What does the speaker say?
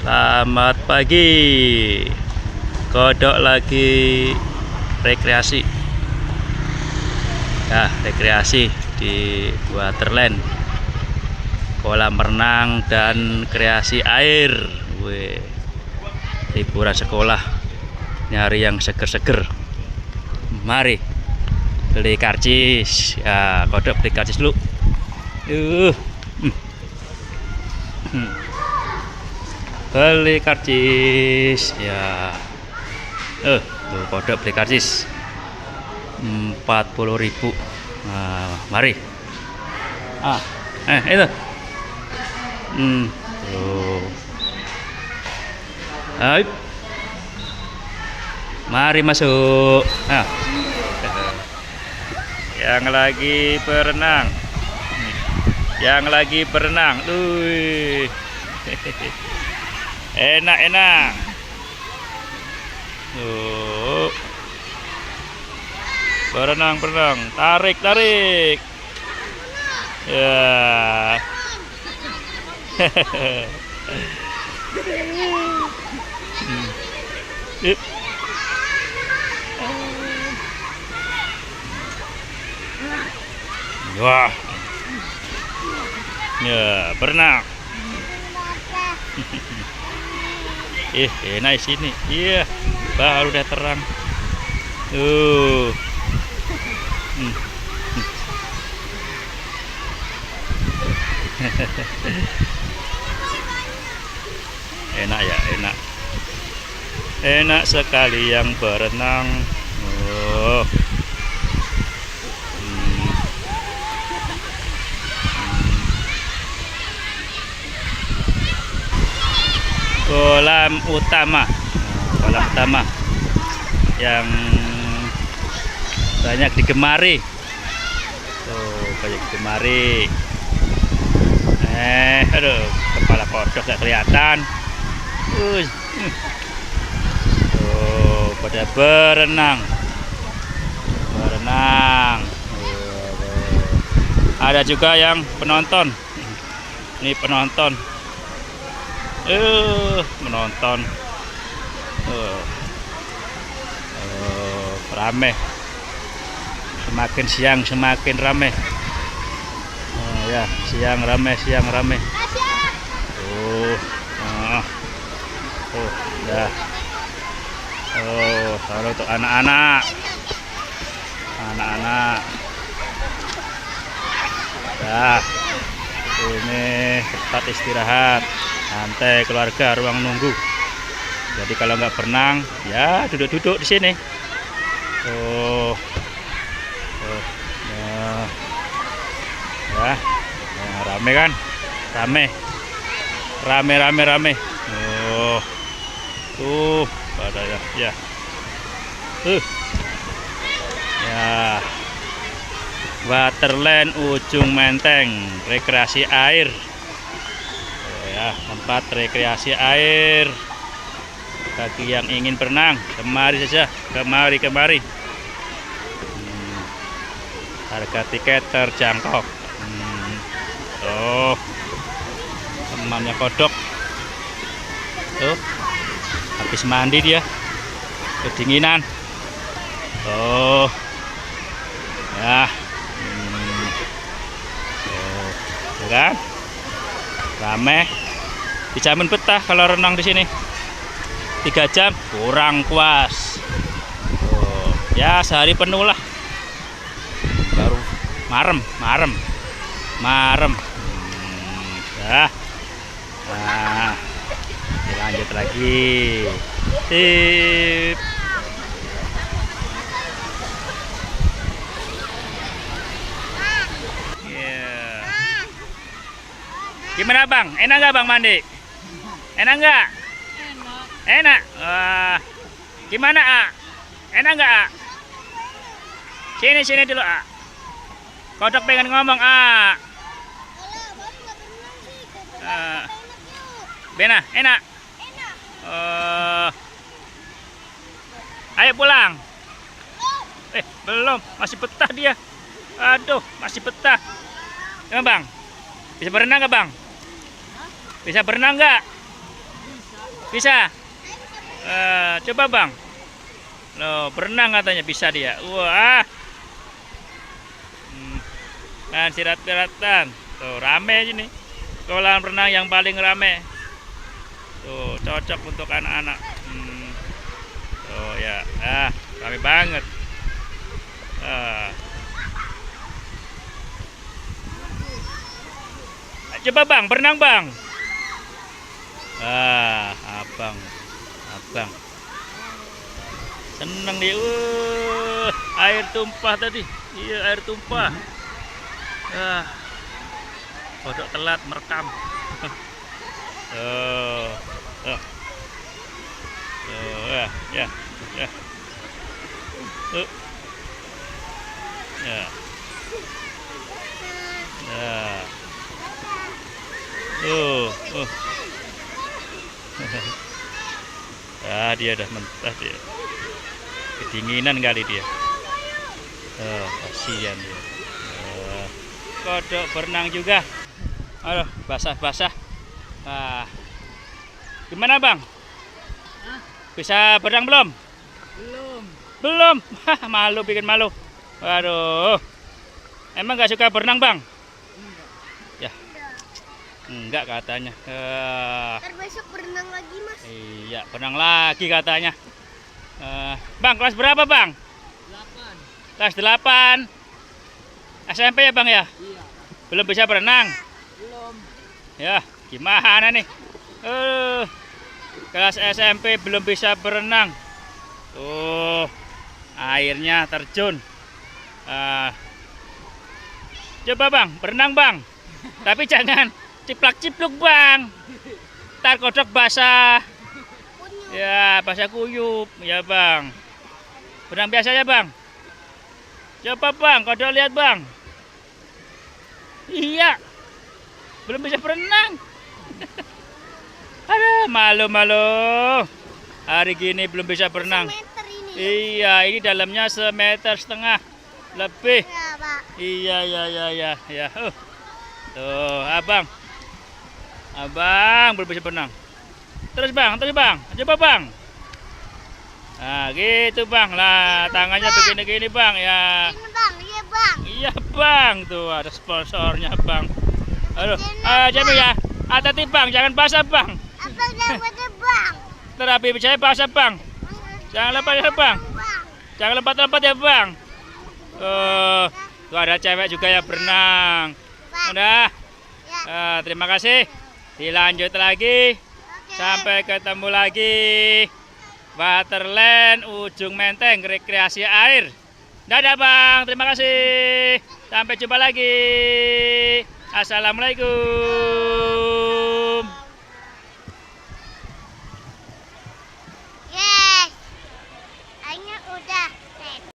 Selamat pagi. Kodok lagi rekreasi. Ya, rekreasi di Waterland. Kolam renang dan kreasi air. Wih. Liburan sekolah. Nyari yang seger-seger. Mari beli karcis. Ya, kodok beli karcis dulu. Beli karcis ya. Tuh kodok beli karcis 40.000. Nah, mari. Itu. Tuh. Ayo. Mari masuk. Yang lagi berenang. Yang lagi berenang. Enak-enak. Berenang. Tarik. Ya. Wah. Ya, berenang. Enak di sini. Iya, baru udah terang. Enak ya, enak. Enak sekali yang berenang. Kolam utama yang banyak digemari. Banyak digemari. Aduh, kepala kodok gak kelihatan. Pada berenang. Ada juga yang penonton. Ini penonton. Menonton. Rame. Semakin siang semakin rame. Ya, siang rame. Ya. Kalau untuk anak-anak. Ya. Ini tempat istirahat. Santai keluarga, ruang nunggu. Jadi kalau nggak berenang, ya duduk-duduk di sini. Ya, rame kan? Rame. Pada ya. Ya. Waterland Ujung Menteng, rekreasi air. Ya, tempat rekreasi air bagi yang ingin berenang, kemari saja, kemari. Harga tiket terjangkau. Temannya kodok. Habis mandi dia, kedinginan. Ya. Kan? Rame. Dijamin betah kalau renang di sini. 3 jam kurang puas. Ya sehari penuh lah. Baru marem. Ya. Nah, lanjut lagi. Sip. Gimana bang? Enak nggak bang mandi? Enak nggak? Enak. Gimana Enak nggak Sini dulu Kodok pengen ngomong Bena, enak. Ayo pulang. Belum, masih betah dia. Aduh, masih betah. Gimana bang? Bisa berenang nggak bang? Bisa berenang nggak? Bisa? Coba bang. Loh, berenang katanya bisa dia. Wah. Nah, sirat-siratan. Tuh, rame ini. Kolam renang yang paling rame. Tuh, cocok untuk anak-anak. Tuh ya. Rame banget. Coba bang, berenang bang. Abang. Seneng dia. Air tumpah tadi. Iya, air tumpah. Kodok telat merekam. Ya. Dia udah mentah dia. Kedinginan kali dia. Kasihan dia. Kodok berenang juga. Aduh, basah-basah. Gimana bang? Bisa berenang belum? Belum. Malu, bikin malu. Waduh. Emang gak suka berenang bang? Enggak katanya. Ntar besok berenang lagi mas. Iya, berenang lagi katanya. Bang, kelas berapa bang? 8. Kelas 8. SMP ya bang ya? Iya. Belum bisa berenang? Belum. Ya, gimana nih? Kelas SMP belum bisa berenang. Airnya terjun. Coba bang, berenang bang. Tapi jangan ciplak-cipluk bang. Ntar kodok basah. Ya, basah kuyup. Ya bang. Berenang biasa ya bang. Coba bang, kodok lihat bang. Iya. Belum bisa berenang. Aduh, malu-malu. Hari gini belum bisa berenang. Meter ini. Iya, ini dalamnya 1,5 meter lebih. Ya pak. Iya. Tuh, abang belum bisa berenang. Terus bang. Coba bang. Nah, gitu bang. Lah, tangannya begini-gini bang. Ya. Ini bang, iya bang. Iya bang. Tuh, ada sponsornya bang. Aduh, Jamil ya. Hati-hati bang, jangan basah bang. Abang jangan pada bang. Terapi saya basah bang. Jangan lepas ya bang. Jangan lompat-lompat ya bang. Tuh ada cewek juga yang berenang. Udah. Terima kasih. Dilanjut lagi. Sampai ketemu lagi. Waterland Ujung Menteng, rekreasi air. Dadah bang, terima kasih. Sampai jumpa lagi. Assalamualaikum.